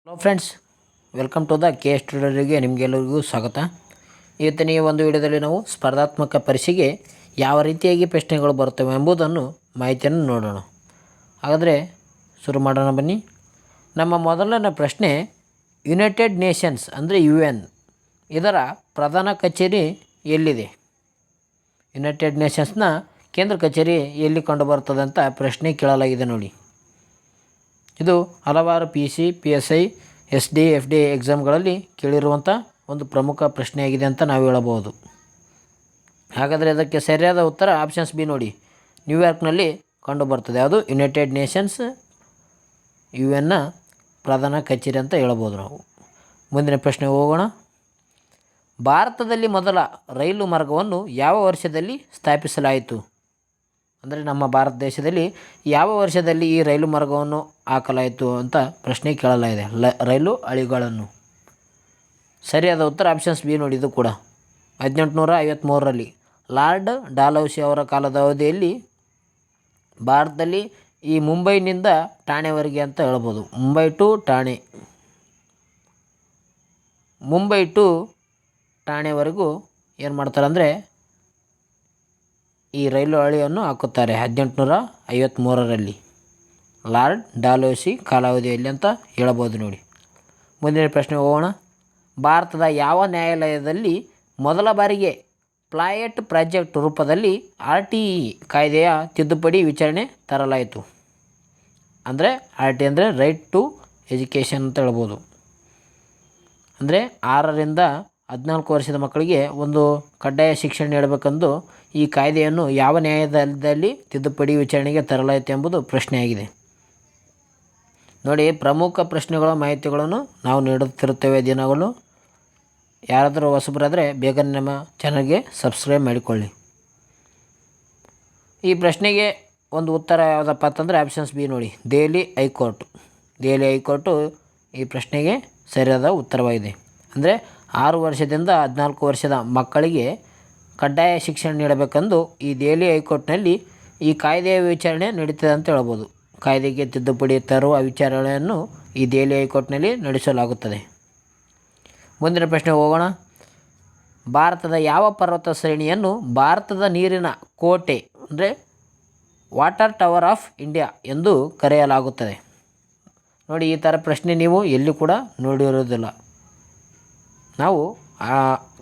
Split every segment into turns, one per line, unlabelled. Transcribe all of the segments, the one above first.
Hello friends, welcome to the K ಸ್ಟುಡಿಯೋಗೆ ನಿಮಗೆಲ್ಲರಿಗೂ ಸ್ವಾಗತ. ಇವತ್ತಿನ ಈ ಒಂದು ವಿಡಿಯೋದಲ್ಲಿ ನಾವು ಸ್ಪರ್ಧಾತ್ಮಕ ಪರೀಕ್ಷೆಗೆ ಯಾವ ರೀತಿಯಾಗಿ ಪ್ರಶ್ನೆಗಳು ಬರುತ್ತವೆ ಎಂಬುದನ್ನು ಮಾಹಿತಿಯನ್ನು ನೋಡೋಣ. ಹಾಗಾದರೆ ಶುರು ಮಾಡೋಣ ಬನ್ನಿ. ನಮ್ಮ ಮೊದಲನೇ ಪ್ರಶ್ನೆ, ಯುನೈಟೆಡ್ ನೇಷನ್ಸ್ ಅಂದರೆ UN ಇದರ ಪ್ರಧಾನ ಕಚೇರಿ ಎಲ್ಲಿದೆ? ಯುನೈಟೆಡ್ ನೇಷನ್ಸ್ನ ಕೇಂದ್ರ ಕಚೇರಿ ಎಲ್ಲಿ ಕಂಡುಬರುತ್ತದೆ ಅಂತ ಪ್ರಶ್ನೆ ಕೇಳಲಾಗಿದೆ ನೋಡಿ. ಇದು ಹಲವಾರು PC, PSI, SD, FD ಎಕ್ಸಾಮ್ಗಳಲ್ಲಿ ಕೇಳಿರುವಂಥ ಒಂದು ಪ್ರಮುಖ ಪ್ರಶ್ನೆಯಾಗಿದೆ ಅಂತ ನಾವು ಹೇಳಬಹುದು. ಹಾಗಾದರೆ ಅದಕ್ಕೆ ಸರಿಯಾದ ಉತ್ತರ ಆಪ್ಷನ್ಸ್ ಬಿ ನೋಡಿ, ನ್ಯೂಯಾರ್ಕ್ನಲ್ಲಿ ಕಂಡುಬರ್ತದೆ. ಅದು ಯುನೈಟೆಡ್ ನೇಷನ್ಸ್ UN ಪ್ರಧಾನ ಕಚೇರಿ ಅಂತ ಹೇಳಬಹುದು ನಾವು. ಮುಂದಿನ ಪ್ರಶ್ನೆಗೆ ಹೋಗೋಣ. ಭಾರತದಲ್ಲಿ ಮೊದಲ ರೈಲು ಮಾರ್ಗವನ್ನು ಯಾವ ವರ್ಷದಲ್ಲಿ ಸ್ಥಾಪಿಸಲಾಯಿತು? ಅಂದರೆ ನಮ್ಮ ಭಾರತ ದೇಶದಲ್ಲಿ ಯಾವ ವರ್ಷದಲ್ಲಿ ಈ ರೈಲು ಮಾರ್ಗವನ್ನು ಹಾಕಲಾಯಿತು ಅಂತ ಪ್ರಶ್ನೆ ಕೇಳಲಾಗಿದೆ. ರೈಲು ಹಳಿಗಳನ್ನು. ಸರಿಯಾದ ಉತ್ತರ ಆಪ್ಷನ್ಸ್ ಬಿ ನೋಡಿ. ಇದು ಕೂಡ 1853ರಲ್ಲಿ ಲಾರ್ಡ್ ಡಾಲ್ಹೌಸಿ ಅವರ ಕಾಲದ ಅವಧಿಯಲ್ಲಿ ಭಾರತದಲ್ಲಿ ಈ ಮುಂಬೈನಿಂದ ಠಾಣೆವರೆಗೆ ಅಂತ ಹೇಳ್ಬೋದು. ಮುಂಬೈ ಟು ಠಾಣೆವರೆಗೂ ಏನು ಮಾಡ್ತಾರೆ ಅಂದರೆ ಈ ರೈಲು ಹಳಿಯನ್ನು ಹಾಕುತ್ತಾರೆ 1853ರಲ್ಲಿ ಲಾರ್ಡ್ ಡಾಲ್ಹೌಸಿ ಕಾಲಾವಧಿಯಲ್ಲಿ ಅಂತ ಹೇಳಬಹುದು ನೋಡಿ. ಮುಂದಿನ ಪ್ರಶ್ನೆ ಹೋಗೋಣ. ಭಾರತದ ಯಾವ ನ್ಯಾಯಾಲಯದಲ್ಲಿ ಮೊದಲ ಬಾರಿಗೆ ಪ್ಲಾಯೆಟ್ ಪ್ರಾಜೆಕ್ಟ್ ರೂಪದಲ್ಲಿ RTE ಕಾಯ್ದೆಯ ತಿದ್ದುಪಡಿ ವಿಚಾರಣೆ ತರಲಾಯಿತು? ಅಂದರೆ RT ಅಂದರೆ ರೈಟ್ ಟು ಎಜುಕೇಷನ್ ಅಂತ ಹೇಳ್ಬೋದು. ಅಂದರೆ 6ರಿಂದ 14 ವರ್ಷದ ಮಕ್ಕಳಿಗೆ ಒಂದು ಕಡ್ಡಾಯ ಶಿಕ್ಷಣ ನೀಡಬೇಕೆಂದು ಈ ಕಾಯ್ದೆಯನ್ನು ಯಾವ ನ್ಯಾಯಾಲಯದಲ್ಲಿ ತಿದ್ದುಪಡಿ ವಿಚಾರಣೆಗೆ ತರಲಾಯಿತು ಎಂಬುದು ಪ್ರಶ್ನೆಯಾಗಿದೆ ನೋಡಿ. ಪ್ರಮುಖ ಪ್ರಶ್ನೆಗಳ ಮಾಹಿತಿಗಳನ್ನು ನಾವು ನೀಡುತ್ತಿರುತ್ತೇವೆ ದಿನಗಳು. ಯಾರಾದರೂ ಹೊಸಬರಾದರೆ ಬೇಗನೆ ನಮ್ಮ ಚಾನಲ್ಗೆ ಸಬ್ಸ್ಕ್ರೈಬ್ ಮಾಡಿಕೊಳ್ಳಿ. ಈ ಪ್ರಶ್ನೆಗೆ ಒಂದು ಉತ್ತರ ಯಾವುದಪ್ಪ ಅಂತಂದರೆ ಆಪ್ಷನ್ಸ್ ಬಿ ನೋಡಿ, ದೆಹಲಿ ಹೈಕೋರ್ಟು ಈ ಪ್ರಶ್ನೆಗೆ ಸರಿಯಾದ ಉತ್ತರವಾಗಿದೆ. ಅಂದರೆ 6 ವರ್ಷದಿಂದ 14 ವರ್ಷದ ಮಕ್ಕಳಿಗೆ ಕಡ್ಡಾಯ ಶಿಕ್ಷಣ ನೀಡಬೇಕೆಂದು ಈ ದೆಹಲಿ ಹೈಕೋರ್ಟ್ನಲ್ಲಿ ಈ ಕಾಯ್ದೆಯ ವಿಚಾರಣೆ ನಡೀತದೆ ಅಂತ ಹೇಳ್ಬೋದು. ಕಾಯ್ದೆಗೆ ತಿದ್ದುಪಡಿ ತರುವ ವಿಚಾರಣೆಯನ್ನು ಈ ದೆಹಲಿ ಹೈಕೋರ್ಟ್ನಲ್ಲಿ ನಡೆಸಲಾಗುತ್ತದೆ. ಮುಂದಿನ ಪ್ರಶ್ನೆ ಹೋಗೋಣ. ಭಾರತದ ಯಾವ ಪರ್ವತ ಶ್ರೇಣಿಯನ್ನು ಭಾರತದ ನೀರಿನ ಕೋಟೆ ಅಂದರೆ ವಾಟರ್ ಟವರ್ ಆಫ್ ಇಂಡಿಯಾ ಎಂದು ಕರೆಯಲಾಗುತ್ತದೆ? ನೋಡಿ, ಈ ಥರ ಪ್ರಶ್ನೆ ನೀವು ಎಲ್ಲಿ ಕೂಡ ನೋಡಿರೋದಿಲ್ಲ. ನಾವು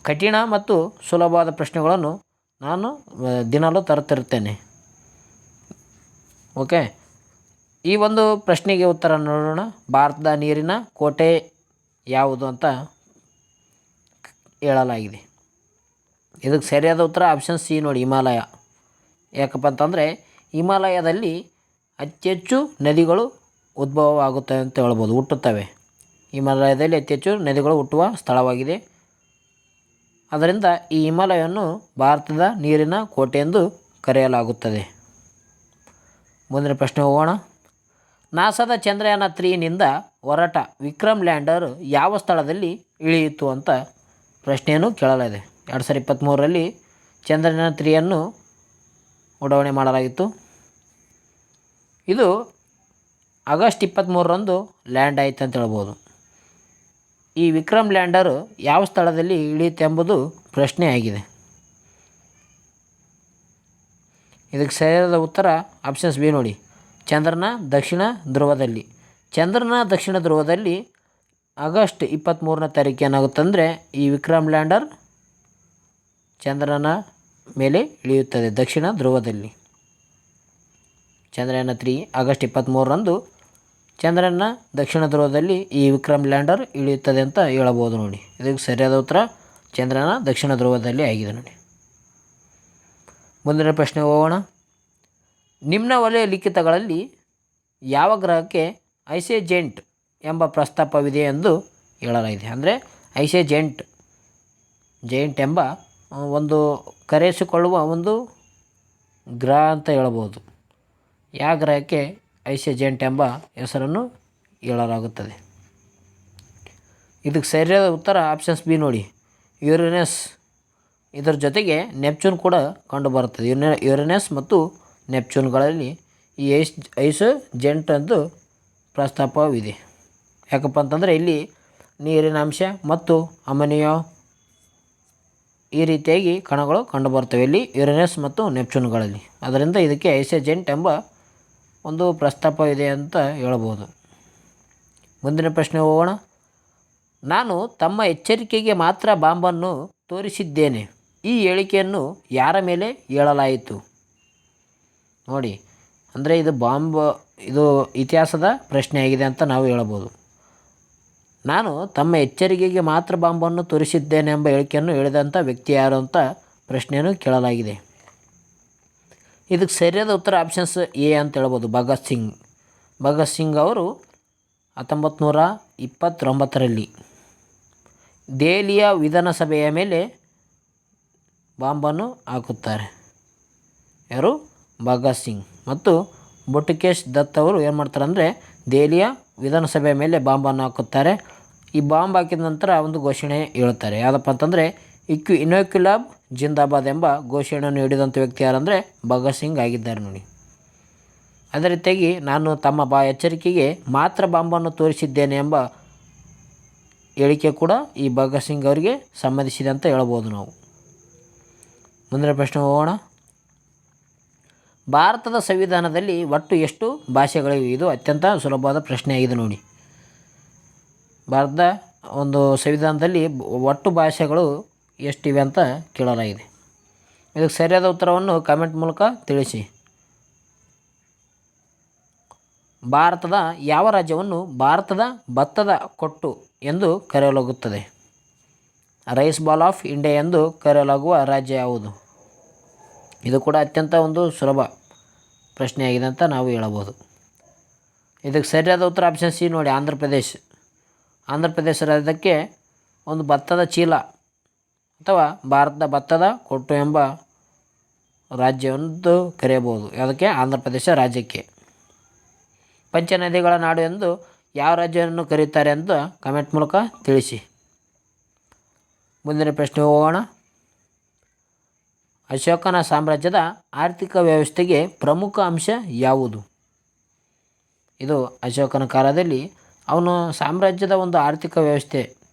ಕಠಿಣ ಮತ್ತು ಸುಲಭವಾದ ಪ್ರಶ್ನೆಗಳನ್ನು ನಾನು ದಿನಾಲೂ ತರುತ್ತಿರುತ್ತೇನೆ. ಓಕೆ, ಈ ಒಂದು ಪ್ರಶ್ನೆಗೆ ಉತ್ತರ ನೋಡೋಣ. ಭಾರತದ ನೀರಿನ ಕೋಟೆ ಯಾವುದು ಅಂತ ಹೇಳಲಾಗಿದೆ. ಇದಕ್ಕೆ ಸರಿಯಾದ ಉತ್ತರ ಆಪ್ಷನ್ ಸಿ ನೋಡಿ, ಹಿಮಾಲಯ. ಯಾಕಪ್ಪ ಅಂತಂದರೆ ಹಿಮಾಲಯದಲ್ಲಿ ಅತಿ ಹೆಚ್ಚು ನದಿಗಳು ಉದ್ಭವವಾಗುತ್ತವೆ ಅಂತ ಹೇಳ್ಬೋದು, ಹುಟ್ಟುತ್ತವೆ. ಹಿಮಾಲಯದಲ್ಲಿ ಅತಿ ಹೆಚ್ಚು ನದಿಗಳು ಹುಟ್ಟುವ ಸ್ಥಳವಾಗಿದೆ. ಅದರಿಂದ ಈ ಹಿಮಾಲಯವನ್ನು ಭಾರತದ ನೀರಿನ ಕೋಟೆ ಎಂದು ಕರೆಯಲಾಗುತ್ತದೆ. ಮುಂದಿನ ಪ್ರಶ್ನೆ ಹೋಗೋಣ. ನಾಸಾದ ಚಂದ್ರಯಾನ 3ನಿಂದ ಹೊರಟ ವಿಕ್ರಮ್ ಲ್ಯಾಂಡರ್ ಯಾವ ಸ್ಥಳದಲ್ಲಿ ಇಳಿಯಿತು ಅಂತ ಪ್ರಶ್ನೆಯನ್ನು ಕೇಳಲಾಗಿದೆ. 2023ರಲ್ಲಿ ಚಂದ್ರಯಾನ 3ಯನ್ನು ಉಡಾವಣೆ ಮಾಡಲಾಗಿತ್ತು. ಇದು ಆಗಸ್ಟ್ 23ರಂದು ಲ್ಯಾಂಡ್ ಆಯಿತು ಅಂತ ಹೇಳ್ಬೋದು. ಈ ವಿಕ್ರಮ್ ಲ್ಯಾಂಡರ್ ಯಾವ ಸ್ಥಳದಲ್ಲಿ ಇಳಿಯುತ್ತೆಂಬುದು ಪ್ರಶ್ನೆ ಆಗಿದೆ. ಇದಕ್ಕೆ ಸರಿಯಾದ ಉತ್ತರ ಆಪ್ಷನ್ಸ್ ಬಿ ನೋಡಿ, ಚಂದ್ರನ ದಕ್ಷಿಣ ಧ್ರುವದಲ್ಲಿ. ಚಂದ್ರನ ದಕ್ಷಿಣ ಧ್ರುವದಲ್ಲಿ ಆಗಸ್ಟ್ 23ನೇ ತಾರೀಕು ಏನಾಗುತ್ತಂದರೆ ಈ ವಿಕ್ರಮ್ ಲ್ಯಾಂಡರ್ ಚಂದ್ರನ ಮೇಲೆ ಇಳಿಯುತ್ತದೆ ದಕ್ಷಿಣ ಧ್ರುವದಲ್ಲಿ. ಚಂದ್ರಯಾನ 3 ಆಗಸ್ಟ್ 23ರಂದು ಚಂದ್ರನ ದಕ್ಷಿಣ ಧ್ರುವದಲ್ಲಿ ಈ ವಿಕ್ರಮ್ ಲ್ಯಾಂಡರ್ ಇಳಿಯುತ್ತದೆ ಅಂತ ಹೇಳಬಹುದು ನೋಡಿ. ಇದಕ್ಕೆ ಸರಿಯಾದ ಉತ್ತರ ಚಂದ್ರನ ದಕ್ಷಿಣ ಧ್ರುವದಲ್ಲಿ ಆಗಿದೆ ನೋಡಿ. ಮುಂದಿನ ಪ್ರಶ್ನೆ ಹೋಗೋಣ. ನಿಮ್ನ ವಲಯ ಲಿಖಿತಗಳಲ್ಲಿ ಯಾವ ಗ್ರಹಕ್ಕೆ ಐಸೆ ಎಂಬ ಪ್ರಸ್ತಾಪವಿದೆ ಎಂದು ಹೇಳಲಾಗಿದೆ? ಅಂದರೆ ಐಸೆ ಜೈಂಟ್ ಎಂಬ ಒಂದು ಕರೆಸಿಕೊಳ್ಳುವ ಒಂದು ಗ್ರಹ ಅಂತ ಹೇಳಬಹುದು. ಯಾವ ಗ್ರಹಕ್ಕೆ ಐಸೆ ಎಂಬ ಹೆಸರನ್ನು ಹೇಳಲಾಗುತ್ತದೆ? ಇದಕ್ಕೆ ಸರಿಯಾದ ಉತ್ತರ ಆಪ್ಷನ್ಸ್ ಬಿ ನೋಡಿ, ಯುರೇನಸ್. ಇದರ ಜೊತೆಗೆ ನೆಪ್ಚೂನ್ ಕೂಡ ಕಂಡುಬರುತ್ತದೆ. ಯುರೇನಸ್ ಮತ್ತು ನೆಪ್ಚೂನ್ಗಳಲ್ಲಿ ಈ ಐಸೆ ಎಂದು ಪ್ರಸ್ತಾಪವಿದೆ. ಯಾಕಪ್ಪ ಅಂತಂದರೆ ಇಲ್ಲಿ ನೀರಿನ ಅಂಶ ಮತ್ತು ಅಮೋನಿಯಾ ಈ ರೀತಿಯಾಗಿ ಕಣಗಳು ಕಂಡುಬರ್ತವೆ ಇಲ್ಲಿ ಯುರೇನಸ್ ಮತ್ತು ನೆಪ್ಚೂನ್ಗಳಲ್ಲಿ. ಅದರಿಂದ ಇದಕ್ಕೆ ಐಸ್ ಏಜೆಂಟ್ ಎಂಬ ಒಂದು ಪ್ರಸ್ತಾಪವಿದೆ ಅಂತ ಹೇಳ್ಬೋದು. ಮುಂದಿನ ಪ್ರಶ್ನೆ ಹೋಗೋಣ. ನಾನು ತಮ್ಮ ಎಚ್ಚರಿಕೆಗೆ ಮಾತ್ರ ಬಾಂಬನ್ನು ತೋರಿಸಿದ್ದೇನೆ, ಈ ಹೇಳಿಕೆಯನ್ನು ಯಾರ ಮೇಲೆ ಹೇಳಲಾಯಿತು? ನೋಡಿ, ಅಂದರೆ ಇದು ಇತಿಹಾಸದ ಪ್ರಶ್ನೆಯಾಗಿದೆ ಅಂತ ನಾವು ಹೇಳಬಹುದು. ನಾನು ತಮ್ಮ ಎಚ್ಚರಿಕೆಗೆ ಮಾತ್ರ ಬಾಂಬನ್ನು ತೋರಿಸಿದ್ದೇನೆ ಎಂಬ ಹೇಳಿಕೆಯನ್ನು ಹೇಳಿದಂಥ ವ್ಯಕ್ತಿ ಯಾರು ಅಂತ ಪ್ರಶ್ನೆಯನ್ನು ಕೇಳಲಾಗಿದೆ. ಇದಕ್ಕೆ ಸರಿಯಾದ ಉತ್ತರ ಆಪ್ಷನ್ಸ್ ಎ ಅಂತ ಹೇಳ್ಬೋದು, ಭಗತ್ ಸಿಂಗ್ ಅವರು 1929ರಲ್ಲಿ ದೆಹಲಿಯ ವಿಧಾನಸಭೆಯ ಮೇಲೆ ಬಾಂಬನ್ನು ಹಾಕುತ್ತಾರೆ. ಯಾರು? ಭಗತ್ ಸಿಂಗ್. ಮತ್ತು ಬಟುಕೇಶ್ ದತ್ ಅವರು ಏನು ಮಾಡ್ತಾರೆ ಅಂದರೆ ದೆಹಲಿಯ ವಿಧಾನಸಭೆಯ ಮೇಲೆ ಬಾಂಬನ್ನು ಹಾಕುತ್ತಾರೆ. ಈ ಬಾಂಬ್ ಹಾಕಿದ ನಂತರ ಒಂದು ಘೋಷಣೆ ಹೇಳುತ್ತಾರೆ. ಯಾವುದಪ್ಪ ಅಂತಂದರೆ ಇನೋಕ್ಯುಲಾಬ್ ಜಿಂದಾಬಾದ್ ಎಂಬ ಘೋಷಣೆಯನ್ನು ಹಿಡಿದಂಥ ವ್ಯಕ್ತಿ ಯಾರಂದರೆ ಭಗತ್ ಸಿಂಗ್ ಆಗಿದ್ದಾರೆ ನೋಡಿ. ಅದೇ ರೀತಿಯಾಗಿ ನಾನು ತಮ್ಮ ಎಚ್ಚರಿಕೆಗೆ ಮಾತ್ರ ಬಾಂಬನ್ನು ತೋರಿಸಿದ್ದೇನೆ ಎಂಬ ಹೇಳಿಕೆ ಕೂಡ ಈ ಭಗತ್ ಸಿಂಗ್ ಅವರಿಗೆ ಸಂಬಂಧಿಸಿದೆ ಅಂತ ಹೇಳ್ಬೋದು ನಾವು. ಮುಂದಿನ ಪ್ರಶ್ನೆ ಹೋಗೋಣ. ಭಾರತದ ಸಂವಿಧಾನದಲ್ಲಿ ಒಟ್ಟು ಎಷ್ಟು ಭಾಷೆಗಳಿವೆ? ಇದು ಅತ್ಯಂತ ಸುಲಭವಾದ ಪ್ರಶ್ನೆಯಾಗಿದೆ ನೋಡಿ. ಭಾರತದ ಒಂದು ಸಂವಿಧಾನದಲ್ಲಿ ಒಟ್ಟು ಭಾಷೆಗಳು ಎಷ್ಟಿವೆ ಅಂತ ಕೇಳಲಾಗಿದೆ. ಇದಕ್ಕೆ ಸರಿಯಾದ ಉತ್ತರವನ್ನು ಕಾಮೆಂಟ್ ಮೂಲಕ ತಿಳಿಸಿ. ಭಾರತದ ಯಾವ ರಾಜ್ಯವನ್ನು ಭಾರತದ ಭತ್ತದ ಕೊಟ್ಟು ಎಂದು ಕರೆಯಲಾಗುತ್ತದೆ? ರೈಸ್ ಬಾಲ್ ಆಫ್ ಇಂಡಿಯಾ ಎಂದು ಕರೆಯಲಾಗುವ ರಾಜ್ಯ ಯಾವುದು? ಇದು ಕೂಡ ಅತ್ಯಂತ ಒಂದು ಸುಲಭ ಪ್ರಶ್ನೆಯಾಗಿದೆ ಅಂತ ನಾವು ಹೇಳಬಹುದು. ಇದಕ್ಕೆ ಸರಿಯಾದ ಉತ್ತರ ಆಪ್ಷನ್ ಸಿ ನೋಡಿ, ಆಂಧ್ರ ಪ್ರದೇಶ ರಾಜ್ಯಕ್ಕೆ ಒಂದು ಭತ್ತದ ಚೀಲ ಅಥವಾ ಭಾರತದ ಭತ್ತದ ಕೊಟ್ಟು ಎಂಬ ರಾಜ್ಯವೆಂದು ಕರೆಯಬಹುದು. ಯಾವುದಕ್ಕೆ? ಆಂಧ್ರ ಪ್ರದೇಶ ರಾಜ್ಯಕ್ಕೆ. ಪಂಚನದಿಗಳ ನಾಡು ಎಂದು ಯಾವ ರಾಜ್ಯವನ್ನು ಕರೆಯುತ್ತಾರೆ ಅಂತ ಕಮೆಂಟ್ ಮೂಲಕ ತಿಳಿಸಿ. ಮುಂದಿನ ಪ್ರಶ್ನೆ ಹೋಗೋಣ. ಅಶೋಕನ ಸಾಮ್ರಾಜ್ಯದ ಆರ್ಥಿಕ ವ್ಯವಸ್ಥೆಗೆ ಪ್ರಮುಖ ಅಂಶ ಯಾವುದು? ಇದು ಅಶೋಕನ ಕಾಲದಲ್ಲಿ ಅವನು ಸಾಮ್ರಾಜ್ಯದ ಒಂದು ಆರ್ಥಿಕ ವ್ಯವಸ್ಥೆ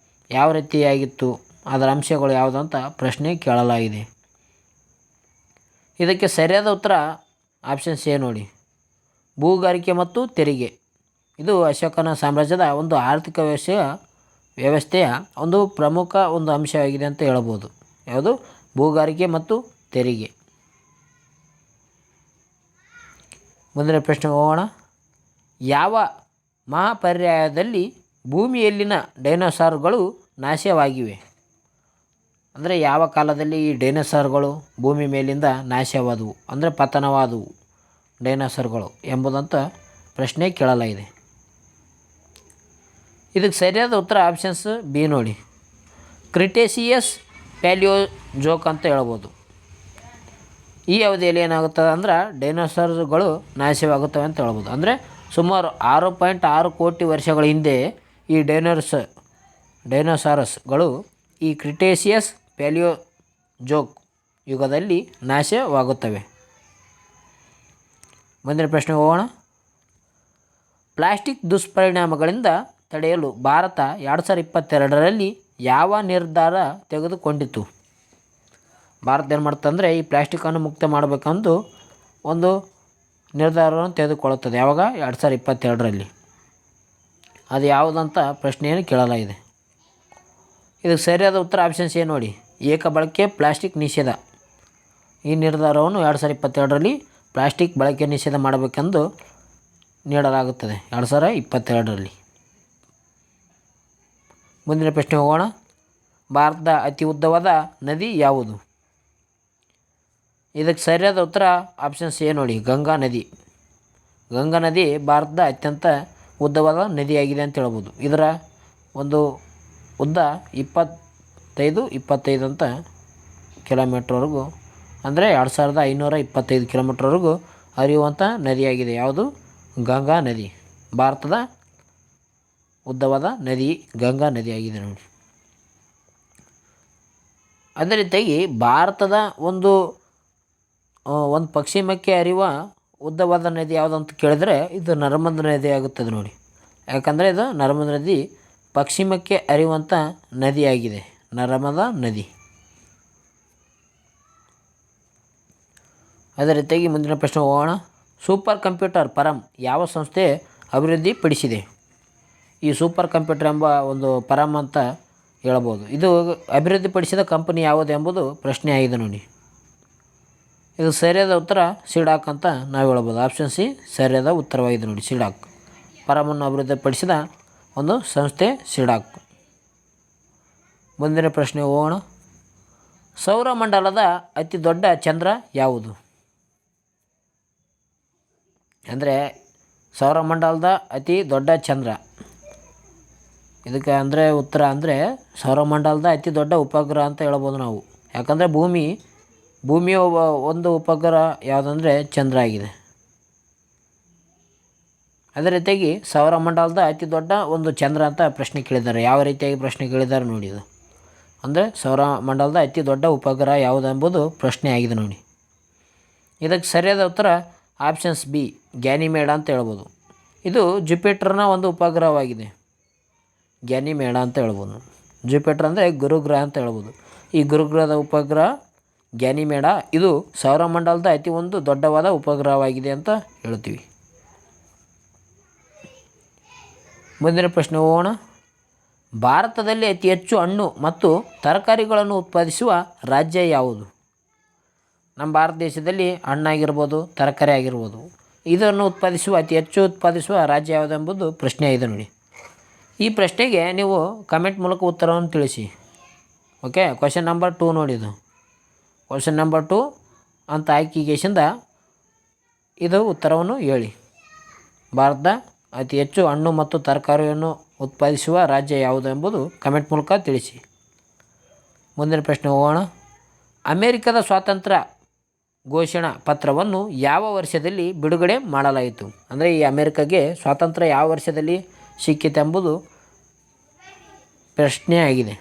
ಯಾವ ರೀತಿಯಾಗಿತ್ತು, ಅದರ ಅಂಶಗಳು ಯಾವುದು ಅಂತ ಪ್ರಶ್ನೆ ಕೇಳಲಾಗಿದೆ. ಇದಕ್ಕೆ ಸರಿಯಾದ ಉತ್ತರ ಆಪ್ಷನ್ ಸಿ ನೋಡಿ, ಭೂಗಾರಿಕೆ ಮತ್ತು ತೆರಿಗೆ. ಇದು ಅಶೋಕನ ಸಾಮ್ರಾಜ್ಯದ ಒಂದು ಆರ್ಥಿಕ ವ್ಯವಸ್ಥೆಯ ಒಂದು ಪ್ರಮುಖ ಒಂದು ಅಂಶವಾಗಿದೆ ಅಂತ ಹೇಳ್ಬೋದು. ಯಾವುದು? ಭೂಗಾರಿಕೆ ಮತ್ತು ತೆರಿಗೆ. ಮುಂದಿನ ಪ್ರಶ್ನೆ ಹೋಗೋಣ. ಯಾವ ಮಹಾಪರ್ಯಾಯದಲ್ಲಿ ಭೂಮಿಯಲ್ಲಿನ ಡೈನೋಸಾರ್ಗಳು ನಾಶವಾಗಿವೆ? ಅಂದರೆ ಯಾವ ಕಾಲದಲ್ಲಿ ಈ ಡೈನೋಸಾರ್ಗಳು ಭೂಮಿ ಮೇಲಿಂದ ನಾಶವಾದವು, ಅಂದರೆ ಪತನವಾದವು ಡೈನೋಸಾರ್ಗಳು ಎಂಬುದಂತ ಪ್ರಶ್ನೆ ಕೇಳಲಾಗಿದೆ. ಇದಕ್ಕೆ ಸರಿಯಾದ ಉತ್ತರ ಆಪ್ಷನ್ಸ್ ಬಿ ನೋಡಿ, ಕ್ರಿಟೇಸಿಯಸ್ ಪ್ಯಾಲಿಯೋಜೋಕ್ ಅಂತ ಹೇಳ್ಬೋದು. ಈ ಅವಧಿಯಲ್ಲಿ ಏನಾಗುತ್ತದೆ ಅಂದ್ರೆ ಡೈನೋಸಾರ್ಗಳು ನಾಶವಾಗುತ್ತವೆ ಅಂತ ಹೇಳ್ಬೋದು. ಅಂದರೆ ಸುಮಾರು 6.6 ಕೋಟಿ ವರ್ಷಗಳ ಹಿಂದೆ ಈ ಡೈನೋಸಾರಸ್ಗಳು ಈ ಕ್ರಿಟೇಸಿಯಸ್ ಪ್ಯಾಲಿಯೋಜೋಕ್ ಯುಗದಲ್ಲಿ ನಾಶವಾಗುತ್ತವೆ. ಮುಂದಿನ ಪ್ರಶ್ನೆ ಹೋಗೋಣ. ಪ್ಲಾಸ್ಟಿಕ್ ದುಷ್ಪರಿಣಾಮಗಳಿಂದ ತಡೆಯಲು ಭಾರತ 2022ರಲ್ಲಿ ಯಾವ ನಿರ್ಧಾರ ತೆಗೆದುಕೊಂಡಿತು? ಭಾರತ ಏನು ಮಾಡ್ತಂದರೆ ಈ ಪ್ಲಾಸ್ಟಿಕ್ಕನ್ನು ಮುಕ್ತ ಮಾಡಬೇಕೆಂದು ಒಂದು ನಿರ್ಧಾರವನ್ನು ತೆಗೆದುಕೊಳ್ಳುತ್ತದೆ. ಯಾವಾಗ? 2022ರಲ್ಲಿ. ಅದು ಯಾವುದಂತ ಪ್ರಶ್ನೆಯನ್ನು ಕೇಳಲಾಗಿದೆ. ಇದಕ್ಕೆ ಸರಿಯಾದ ಉತ್ತರ ಆಪ್ಷನ್ ಸಿ ನೋಡಿ, ಏಕ ಬಳಕೆ ಪ್ಲಾಸ್ಟಿಕ್ ನಿಷೇಧ. ಈ ನಿರ್ಧಾರವನ್ನು 2022ರಲ್ಲಿ ಪ್ಲಾಸ್ಟಿಕ್ ಬಳಕೆ ನಿಷೇಧ ಮಾಡಬೇಕೆಂದು ನೀಡಲಾಗುತ್ತದೆ 2022ರಲ್ಲಿ. ಮುಂದಿನ ಪ್ರಶ್ನೆ ಹೋಗೋಣ. ಭಾರತದ ಅತಿ ಉದ್ದವಾದ ನದಿ ಯಾವುದು? ಇದಕ್ಕೆ ಸರಿಯಾದ ಉತ್ತರ ಆಪ್ಷನ್ ಸಿ ನೋಡಿ, ಗಂಗಾ ನದಿ. ಗಂಗಾ ನದಿ ಭಾರತದ ಅತ್ಯಂತ ಉದ್ದವಾದ ನದಿಯಾಗಿದೆ ಅಂತ ಹೇಳ್ಬೋದು. ಇದರ ಒಂದು ಉದ್ದ 25 ಅಂತ ಕಿಲೋಮೀಟ್ರ್ವರೆಗೂ, ಅಂದರೆ 2525 ಕಿಲೋಮೀಟ್ರ್ವರೆಗೂ ಹರಿಯುವಂಥ ನದಿಯಾಗಿದೆ. ಯಾವುದು? ಗಂಗಾ ನದಿ. ಭಾರತದ ಉದ್ದವಾದ ನದಿ ಗಂಗಾ ನದಿಯಾಗಿದೆ ನೋಡಿ. ಅದೇ ರೀತಿಯಾಗಿ ಭಾರತದ ಒಂದು ಪಶ್ಚಿಮಕ್ಕೆ ಹರಿಯುವ ಉದ್ದವಾದ ನದಿ ಯಾವುದು ಅಂತ ಕೇಳಿದರೆ ಇದು ನರ್ಮದಾ ನದಿ ಆಗುತ್ತದೆ ನೋಡಿ. ಯಾಕಂದರೆ ಇದು ನರ್ಮದಾ ನದಿ ಪಶ್ಚಿಮಕ್ಕೆ ಹರಿಯುವಂಥ ನದಿಯಾಗಿದೆ, ನರ್ಮದಾ ನದಿ. ಅದೇ ರೀತಿಯಾಗಿ ಮುಂದಿನ ಪ್ರಶ್ನೆ ಹೋಗೋಣ. ಸೂಪರ್ ಕಂಪ್ಯೂಟರ್ ಪರಂ ಯಾವ ಸಂಸ್ಥೆ ಅಭಿವೃದ್ಧಿಪಡಿಸಿದೆ? ಈ ಸೂಪರ್ ಕಂಪ್ಯೂಟರ್ ಎಂಬ ಒಂದು ಪರಂ ಅಂತ ಹೇಳ್ಬೋದು. ಇದು ಅಭಿವೃದ್ಧಿಪಡಿಸಿದ ಕಂಪನಿ ಯಾವುದು ಎಂಬುದು ಪ್ರಶ್ನೆ ಆಗಿದೆ ನೋಡಿ. ಇದು ಸರಿಯಾದ ಉತ್ತರ ಸಿಡಾಕ್ ಅಂತ ನಾವು ಹೇಳ್ಬೋದು. ಆಪ್ಷನ್ ಸಿ ಸರಿಯಾದ ಉತ್ತರವಾಗಿದೆ ನೋಡಿ, ಸಿಡಾಕ್. ಪರಮನ್ನು ಅಭಿವೃದ್ಧಿಪಡಿಸಿದ ಒಂದು ಸಂಸ್ಥೆ ಸಿಡಾಕ್. ಮುಂದಿನ ಪ್ರಶ್ನೆ ಹೋಗೋಣ. ಸೌರಮಂಡಲದ ಅತಿ ದೊಡ್ಡ ಚಂದ್ರ ಯಾವುದು? ಅಂದರೆ ಸೌರಮಂಡಲದ ಅತಿ ದೊಡ್ಡ ಚಂದ್ರ, ಇದಕ್ಕೆ ಅಂದರೆ ಉತ್ತರ ಅಂದರೆ ಸೌರಮಂಡಲದ ಅತಿ ದೊಡ್ಡ ಉಪಗ್ರಹ ಅಂತ ಹೇಳ್ಬೋದು ನಾವು. ಯಾಕಂದರೆ ಭೂಮಿಯ ಒಂದು ಉಪಗ್ರಹ ಯಾವುದಂದರೆ ಚಂದ್ರ ಆಗಿದೆ. ಅದೇ ರೀತಿಯಾಗಿ ಸೌರಮಂಡಲದ ಅತಿ ದೊಡ್ಡ ಒಂದು ಚಂದ್ರ ಅಂತ ಪ್ರಶ್ನೆ ಕೇಳಿದ್ದಾರೆ. ಯಾವ ರೀತಿಯಾಗಿ ಪ್ರಶ್ನೆ ಕೇಳಿದ್ದಾರೆ ನೋಡಿ. ಇದು ಅಂದರೆ ಸೌರಮಂಡಲದ ಅತಿ ದೊಡ್ಡ ಉಪಗ್ರಹ ಯಾವುದೆಂಬುದು ಪ್ರಶ್ನೆ ಆಗಿದೆ ನೋಡಿ. ಇದಕ್ಕೆ ಸರಿಯಾದ ಉತ್ತರ ಆಪ್ಷನ್ಸ್ ಬಿ ಗ್ಯಾನಿಮೇಡ ಅಂತ ಹೇಳ್ಬೋದು. ಇದು ಜುಪಿಟರ್ನ ಒಂದು ಉಪಗ್ರಹವಾಗಿದೆ. ಗ್ಯಾನಿಮೇಡ ಅಂತ ಹೇಳ್ಬೋದು. ಜುಪಿಟರ್ ಅಂದರೆ ಗುರುಗ್ರಹ ಅಂತ ಹೇಳ್ಬೋದು. ಈ ಗುರುಗ್ರಹದ ಉಪಗ್ರಹ ಗ್ಯಾನಿಮೇಡ. ಇದು ಸೌರಮಂಡಲದ ಅತಿ ಒಂದು ದೊಡ್ಡವಾದ ಉಪಗ್ರಹವಾಗಿದೆ ಅಂತ ಹೇಳ್ತೀವಿ. ಮುಂದಿನ ಪ್ರಶ್ನೆ ಹೋಗೋಣ. ಭಾರತದಲ್ಲಿ ಅತಿ ಹೆಚ್ಚು ಹಣ್ಣು ಮತ್ತು ತರಕಾರಿಗಳನ್ನು ಉತ್ಪಾದಿಸುವ ರಾಜ್ಯ ಯಾವುದು? ನಮ್ಮ ಭಾರತ ದೇಶದಲ್ಲಿ ಹಣ್ಣಾಗಿರ್ಬೋದು, ತರಕಾರಿ ಆಗಿರ್ಬೋದು, ಇದನ್ನು ಅತಿ ಹೆಚ್ಚು ಉತ್ಪಾದಿಸುವ ರಾಜ್ಯ ಯಾವುದೆಂಬುದು ಪ್ರಶ್ನೆ ಇದೆ ನೋಡಿ. ಈ ಪ್ರಶ್ನೆಗೆ ನೀವು ಕಮೆಂಟ್ ಮೂಲಕ ಉತ್ತರವನ್ನು ತಿಳಿಸಿ. ಓಕೆ, ಕ್ವಶನ್ ನಂಬರ್ 2 ನೋಡಿದು. ಕ್ವಶನ್ ನಂಬರ್ 2 ಅಂತ ಆಯ್ಕೆಗೆಸಿಂದ ಇದು ಉತ್ತರವನ್ನು ಹೇಳಿ. ಭಾರತದ ಅತಿ ಹೆಚ್ಚು ಹಣ್ಣು ಮತ್ತು ತರಕಾರಿಯನ್ನು ಉತ್ಪಾದಿಸುವ ರಾಜ್ಯ ಯಾವುದು ಎಂಬುದು ಕಮೆಂಟ್ ಮೂಲಕ ತಿಳಿಸಿ. ಮುಂದಿನ ಪ್ರಶ್ನೆ ಹೋಗೋಣ. ಅಮೇರಿಕದ ಸ್ವಾತಂತ್ರ್ಯ ಘೋಷಣಾ ಪತ್ರವನ್ನು ಯಾವ ವರ್ಷದಲ್ಲಿ ಬಿಡುಗಡೆ ಮಾಡಲಾಯಿತು? ಅಂದರೆ ಈ ಅಮೇರಿಕಾಗೆ ಸ್ವಾತಂತ್ರ್ಯ ಯಾವ ವರ್ಷದಲ್ಲಿ ಸಿಕ್ಕಿತು ಎಂಬುದು ಪ್ರಶ್ನೆ ಆಗಿದೆ.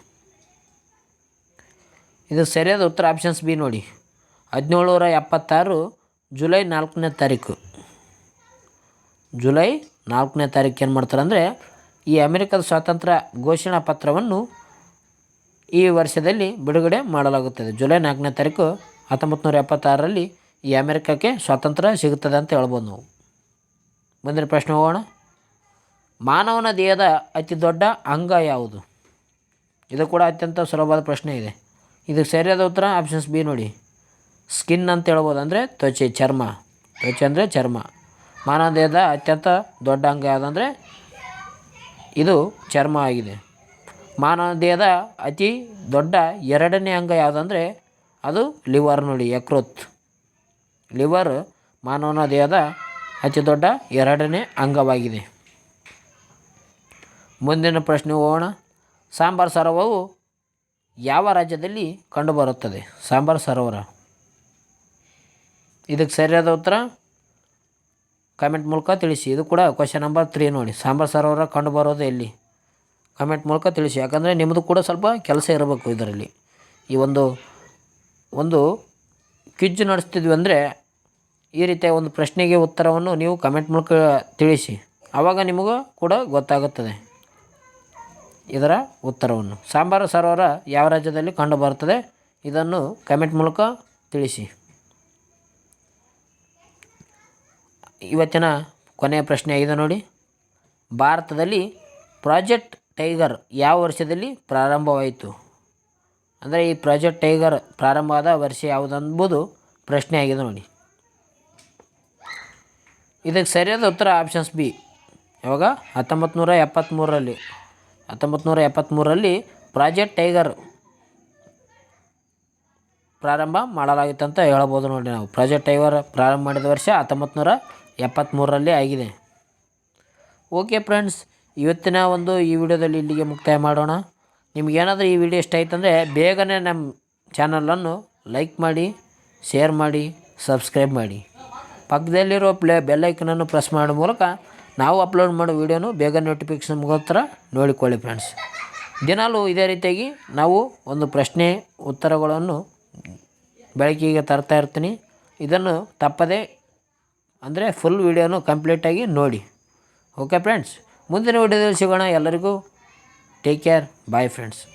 ಇದು ಸರಿಯಾದ ಉತ್ತರ ಆಪ್ಷನ್ಸ್ ಬಿ ನೋಡಿ, 1776 ಜುಲೈ 4ನೇ ತಾರೀಕು. ಜುಲೈ 4ನೇ ತಾರೀಕು ಏನು ಮಾಡ್ತಾರೆ ಅಂದರೆ ಈ ಅಮೇರಿಕದ ಸ್ವಾತಂತ್ರ್ಯ ಘೋಷಣಾ ಪತ್ರವನ್ನು ಈ ವರ್ಷದಲ್ಲಿ ಬಿಡುಗಡೆ ಮಾಡಲಾಗುತ್ತದೆ. ಜುಲೈ 4ನೇ ತಾರೀಕು 1976ರಲ್ಲಿ ಈ ಅಮೇರಿಕಕ್ಕೆ ಸ್ವಾತಂತ್ರ್ಯ ಸಿಗುತ್ತದೆ ಅಂತ ಹೇಳ್ಬೋದು ನಾವು. ಮುಂದಿನ ಪ್ರಶ್ನೆ ಹೋಗೋಣ. ಮಾನವನ ದೇಹದ ಅತಿ ದೊಡ್ಡ ಅಂಗ ಯಾವುದು? ಇದು ಕೂಡ ಅತ್ಯಂತ ಸುಲಭವಾದ ಪ್ರಶ್ನೆ ಇದೆ. ಇದಕ್ಕೆ ಸರಿಯಾದ ಉತ್ತರ ಆಪ್ಷನ್ಸ್ ಬಿ ನೋಡಿ, ಸ್ಕಿನ್ ಅಂತ ಹೇಳ್ಬೋದು. ಅಂದರೆ ತ್ವಚೆ, ಚರ್ಮ. ತ್ವಚೆ ಅಂದರೆ ಚರ್ಮ. ಮಾನವ ದೇಹದ ಅತ್ಯಂತ ದೊಡ್ಡ ಅಂಗ ಯಾವುದಂದರೆ ಇದು ಚರ್ಮ ಆಗಿದೆ. ಮಾನವ ದೇಹದ ಅತಿ ದೊಡ್ಡ 2ನೇ ಅಂಗ ಯಾವುದಂದರೆ ಅದು ಲಿವರ್ ನೋಡಿ, ಯಕೃತ್. ಲಿವರ್ ಮಾನವನ ದೇಹದ ಅತಿ ದೊಡ್ಡ 2ನೇ ಅಂಗವಾಗಿದೆ. ಮುಂದಿನ ಪ್ರಶ್ನೆ ಹೋಗೋಣ. ಸಾಂಬಾರ್ ಸರೋವರವು ಯಾವ ರಾಜ್ಯದಲ್ಲಿ ಕಂಡುಬರುತ್ತದೆ? ಸಾಂಬಾರ್ ಸರೋವರ. ಇದಕ್ಕೆ ಸರಿಯಾದ ಉತ್ತರ ಕಮೆಂಟ್ ಮೂಲಕ ತಿಳಿಸಿ. ಇದು ಕೂಡ ಕ್ವಶನ್ ನಂಬರ್ 3 ನೋಡಿ. ಸಾಂಬಾರ್ ಸರೋವರ ಕಂಡುಬರೋದು ಎಲ್ಲಿ? ಕಮೆಂಟ್ ಮೂಲಕ ತಿಳಿಸಿ. ಯಾಕಂದರೆ ನಿಮ್ಮದು ಕೂಡ ಸ್ವಲ್ಪ ಕೆಲಸ ಇರಬೇಕು ಇದರಲ್ಲಿ. ಈ ಒಂದು ಕ್ವಿಜ್ ನಡೆಸ್ತಿದ್ವಿ ಅಂದರೆ ಈ ರೀತಿಯ ಒಂದು ಪ್ರಶ್ನೆಗೆ ಉತ್ತರವನ್ನು ನೀವು ಕಮೆಂಟ್ ಮೂಲಕ ತಿಳಿಸಿ. ಆವಾಗ ನಿಮಗೂ ಕೂಡ ಗೊತ್ತಾಗುತ್ತದೆ ಇದರ ಉತ್ತರವನ್ನು. ಸಾಂಬಾರ್ ಸರೋವರ ಯಾವ ರಾಜ್ಯದಲ್ಲಿ ಕಂಡುಬರುತ್ತದೆ? ಇದನ್ನು ಕಮೆಂಟ್ ಮೂಲಕ ತಿಳಿಸಿ. ಇವತ್ತಿನ ಕೊನೆಯ ಪ್ರಶ್ನೆ ಆಗಿದೆ ನೋಡಿ. ಭಾರತದಲ್ಲಿ ಪ್ರಾಜೆಕ್ಟ್ ಟೈಗರ್ ಯಾವ ವರ್ಷದಲ್ಲಿ ಪ್ರಾರಂಭವಾಯಿತು? ಅಂದರೆ ಈ ಪ್ರಾಜೆಕ್ಟ್ ಟೈಗರ್ ಪ್ರಾರಂಭವಾದ ವರ್ಷ ಯಾವುದೆಂಬುದು ಪ್ರಶ್ನೆ ಆಗಿದೆ ನೋಡಿ. ಇದಕ್ಕೆ ಸರಿಯಾದ ಉತ್ತರ ಆಪ್ಷನ್ಸ್ ಬಿ. ಯಾವಾಗ? 1973ರಲ್ಲಿ. 1973ರಲ್ಲಿ ಪ್ರಾಜೆಕ್ಟ್ ಟೈಗರ್ ಪ್ರಾರಂಭ ಮಾಡಲಾಗಿತ್ತು ಅಂತ ಹೇಳ್ಬೋದು ನೋಡಿ ನಾವು. ಪ್ರಾಜೆಕ್ಟ್ ಟೈಗರ್ ಪ್ರಾರಂಭ ಮಾಡಿದ ವರ್ಷ 1973ರಲ್ಲಿ ಆಗಿದೆ. ಓಕೆ ಫ್ರೆಂಡ್ಸ್, ಇವತ್ತಿನ ಈ ವಿಡಿಯೋದಲ್ಲಿ ಇಲ್ಲಿಗೆ ಮುಕ್ತಾಯ ಮಾಡೋಣ. ನಿಮಗೇನಾದರೂ ಈ ವಿಡಿಯೋ ಇಷ್ಟ ಆಯ್ತಂದರೆ ಬೇಗನೆ ನಮ್ಮ ಚಾನಲನ್ನು ಲೈಕ್ ಮಾಡಿ, ಶೇರ್ ಮಾಡಿ, ಸಬ್ಸ್ಕ್ರೈಬ್ ಮಾಡಿ. ಪಕ್ಕದಲ್ಲಿರೋ ಬೆಲ್ಲೈಕನನ್ನು ಪ್ರೆಸ್ ಮಾಡೋ ಮೂಲಕ ನಾವು ಅಪ್ಲೋಡ್ ಮಾಡೋ ವೀಡಿಯೋನು ಬೇಗ ನೋಟಿಫಿಕೇಷನ್ ಮುಖಾಂತರ ನೋಡಿಕೊಳ್ಳಿ ಫ್ರೆಂಡ್ಸ್. ದಿನಾಲೂ ಇದೇ ರೀತಿಯಾಗಿ ನಾವು ಒಂದು ಪ್ರಶ್ನೆ ಉತ್ತರಗಳನ್ನು ಬೆಳಕಿಗೆ ತರ್ತಾ ಇರ್ತೀನಿ. ಇದನ್ನು ತಪ್ಪದೆ ಅಂದರೆ ಫುಲ್ ವೀಡಿಯೋನು ಕಂಪ್ಲೀಟಾಗಿ ನೋಡಿ. ಓಕೆ ಫ್ರೆಂಡ್ಸ್, ಮುಂದಿನ ವಿಡಿಯೋದಲ್ಲಿ ಸಿಗೋಣ. ಎಲ್ಲರಿಗೂ ಟೇಕ್ ಕೇರ್. Bye friends.